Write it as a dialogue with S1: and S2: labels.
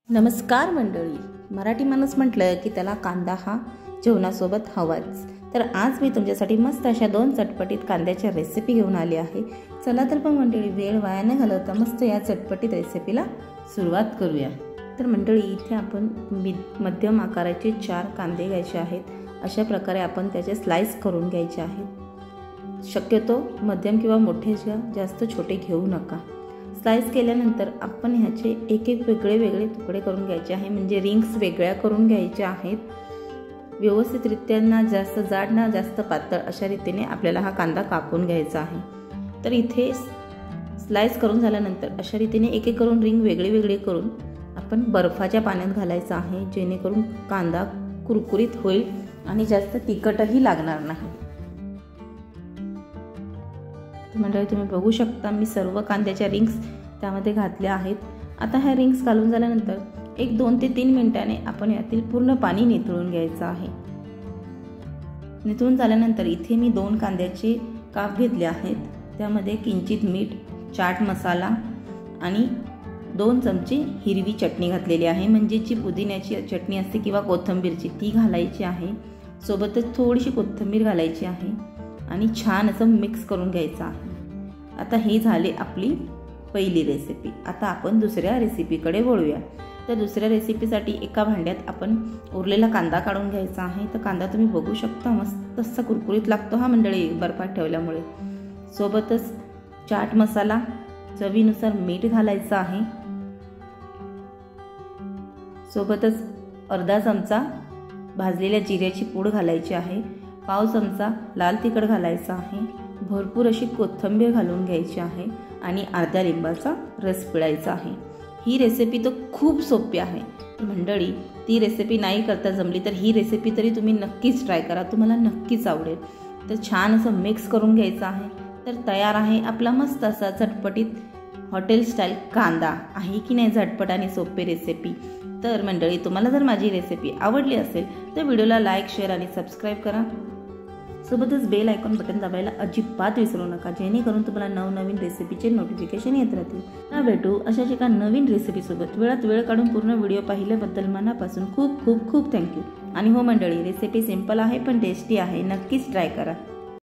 S1: नमस्कार मंडळी, मराठी माणूस म्हटलं की त्याला कांदा हा जेवणासोबत हवाच। तर आज मी तुमच्यासाठी मस्त अशा 2 चटपटीत कांद्याच्या रेसिपी घेऊन आली आहे। चला तर मग मंडळी, वेळ वाया न घालवता मस्त या चटपटीत रेसिपीला सुरुवात करूया। तर मंडळी, इथे आपण मध्यम आकाराचे 4 कांदे घ्यायचे आहेत। अशा प्रकारे आपण त्याचे स्लाइस करून घ्यायचे आहेत। शक्यतो मध्यम किंवा मोठे जास्त छोटे घेऊ नका। स्लाइस केल्यानंतर आपण ह्याचे एक वेगळे तुकडे करून घ्यायचे आहे, म्हणजे रिंग्स वेगळ्या करून घ्यायच्या आहेत। व्यवस्थितरित्या ना जास्त जाड ना जास्त पातळ अशा रीतीने आपल्याला हा कांदा कापून घ्यायचा आहे। तर इथे स्लाइस करून झाल्यानंतर अशा रीतीने एक करून रिंग वेगळे करून आपण बर्फाच्या पाण्यात घालायचा आहे, जेणेकरून कांदा कुरकुरीत होईल आणि जास्त तिखटही लागणार नाही। मंडळी, तुम्ही बघू शकता मी सर्व कांद्याच्या रिंग्स त्यामध्ये घातल्या आहेत। आता ह्या रिंग्स घालून झाल्यानंतर 2 ते 3 मिनिटांनी आपण यातील पूर्ण पाणी निथळून घ्यायचं आहे। निथळून झाल्यानंतर इथे मी 2 कांद्याचे काप घेतले आहेत। त्यामध्ये किंचित मीठ, चाट मसाला आणि 2 चमचे हिरवी चटणी घातलेली आहे, म्हणजे जी पुदिन्याची चटणी असते किंवा कोथिंबीरची ती घालायची आहे। सोबतच थोडीशी कोथिंबीर घालायची आहे आणि छान असं मिक्स करून घ्यायचं आहे। आता हे झाले आपली पहिली रेसिपी। आता आपण दुसऱ्या रेसिपीकडे वळूया। तर दुसऱ्या रेसिपीसाठी एका भांड्यात आपण उरलेला कांदा काढून घ्यायचा आहे। तर कांदा तुम्ही बघू शकता मस्त असा कुरकुरीत लागतो हा मंडळी बर्फात ठेवल्यामुळे। सोबतच चाट मसाला, चवीनुसार मीठ घालायचं आहे। सोबतच अर्धा चमचा भाजलेल्या जिऱ्याची पूड घालायची आहे। पाव चमचा लाल तिखट घालायचा आहे। भरपूर अशी कोथिंबीर घालून घ्यायची आहे आणि अर्ध्या लिंबाचा रस पिळायचा आहे। ही रेसिपी तर खूप सोपी आहे मंडळी। ती रेसिपी नाही करता जमली तर ही रेसिपी तरी तुम्ही नक्कीच ट्राय करा, तुम्हाला नक्कीच आवडेल। तर छान असं मिक्स करून घ्यायचं आहे। तर तयार आहे आपला मस्त असा चटपटीत हॉटेल स्टाईल कांदा। आहे की नाही झटपट आणि सोपी रेसिपी? तर मंडळी, तुम्हाला जर माझी रेसिपी आवडली असेल तर व्हिडिओला लाईक, शेअर आणि सबस्क्राईब करा। सोबतच बेल आयकॉन बटन दाबायला अजिबात विसरू नका, जेणेकरून तुम्हाला नवनवीन रेसिपीचे नोटिफिकेशन येत राहतील। ना भेटू अशाच एका नवीन रेसिपीसोबत। वेळात वेळ काढून पूर्ण व्हिडिओ पाहिल्याबद्दल मनापासून खूप खूप खूप थँक्यू। आणि हो मंडळी, रेसिपी सिंपल आहे पण टेस्टी आहे, नक्कीच ट्राय करा।